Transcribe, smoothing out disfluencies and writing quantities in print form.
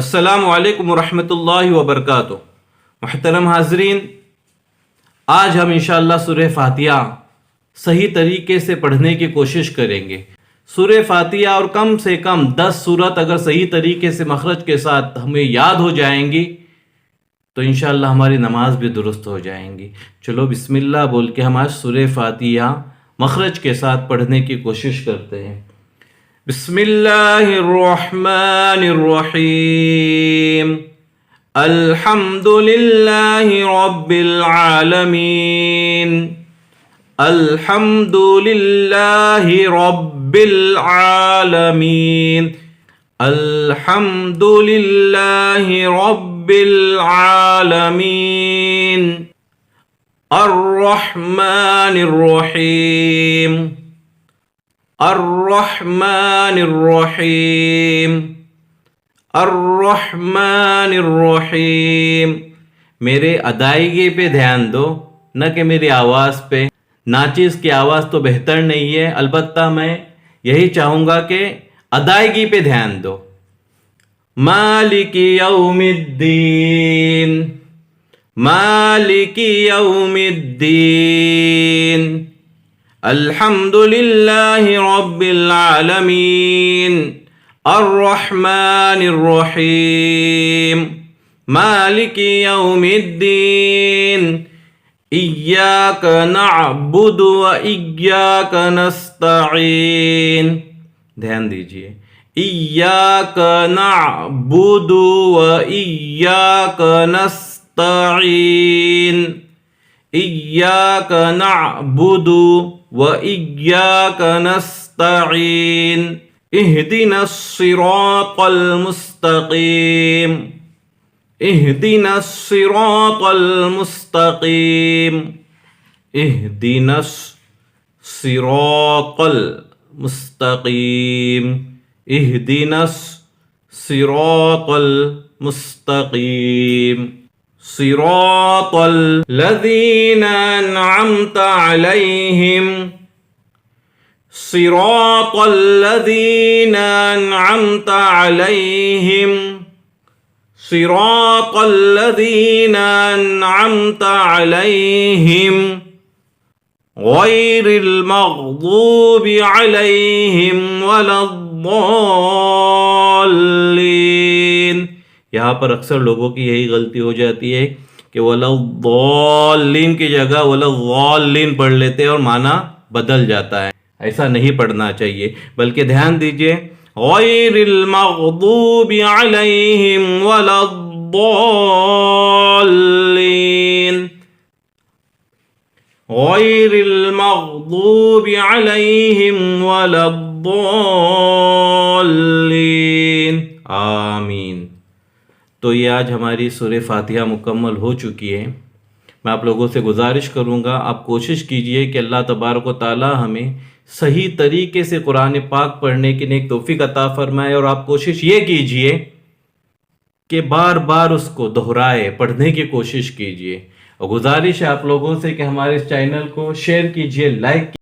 अस्सलामु अलैकुम रहमतुल्लाहि व बरकातुहू। मुहतरम हाजरीन, आज हम इंशाअल्लाह सूरह फातिहा सही तरीके से पढ़ने की कोशिश करेंगे। सूरह फातिहा और कम से कम 10 सूरत अगर सही तरीके से मखरज के साथ हमें याद हो जाएंगी तो इंशाअल्लाह हमारी नमाज भी दुरुस्त हो जाएंगी। चलो बिस्मिल्लाह बोल के हम आज सूरह फातिहा मखरज के साथ पढ़ने की कोशिश करते हैं। बिस्मिल्लाहिर्रहमानिर्रहीम। अल्हम्दुलिल्लाहि रब्बिल आलमीन। अल्हम्दुलिल्लाहि रब्बिल आलमीन। अल्हम्दुलिल्लाहि रब्बिल आलमीन। अर्रहमानिर्रहीम। अर्रहमानिर्रहीम। अर्रहमानिर्रहीम। मेरे अदायगी पे ध्यान दो, न कि मेरी आवाज़ पे। नाचिज़ की आवाज़ तो बेहतर नहीं है, अलबत्ता मैं यही चाहूँगा कि अदायगी पे ध्यान दो। मालिकी यौमिद्दीन। मालिकी यौमिद्दीन। अल्हम्दुलिल्लाहि रब्बिल आलमीन। अर्रहमानिर्रहीम। मालिकी यौमिद्दीन। इय्याक नअबुदु व इय्याक नस्तईन। ध्यान दीजिए, इय्याक नअबुदु व इय्याक नस्तईन। इय्याक नअबुदु व इय्याक नस्तईन। इहदिनस सिरातल मुस्तकीम। इहदिनस सिरातल मुस्तकीम। इहदिनस सिरातल मुस्तकीम। इहदिनस सिरातल मुस्तकीम। सिरातल लज़ीना अनअमता अलैहिम। सिरातल लज़ीना अनअमता अलैहिम। सिरातल लज़ीना अनअमता अलैहिम गैरिल मग़दूबि अलैहिम वलद्दाल्लीन। यहाँ पर अक्सर लोगों की यही गलती हो जाती है कि वलद्दाल्लीन की जगह वलद्दाल्लीन पढ़ लेते हैं और माना बदल जाता है। ऐसा नहीं पढ़ना चाहिए, बल्कि ध्यान दीजिए, गैरिल मग़दूबि अलैहिम वलद्दाल्लीन। गैरिल मग़दूबि अलैहिम वलद्दाल्लीन। आमीन। तो ये आज हमारी सूरह फातिहा मुकम्मल हो चुकी है। मैं आप लोगों से गुजारिश करूँगा, आप कोशिश कीजिए कि अल्लाह तबारक व तआला हमें सही तरीके से कुरान पाक पढ़ने की नेक तौफीक अता फरमाए। और आप कोशिश ये कीजिए कि बार बार उसको दोहराए, पढ़ने की कोशिश कीजिए। और गुजारिश है आप लोगों से कि हमारे इस चैनल को शेयर कीजिए, लाइक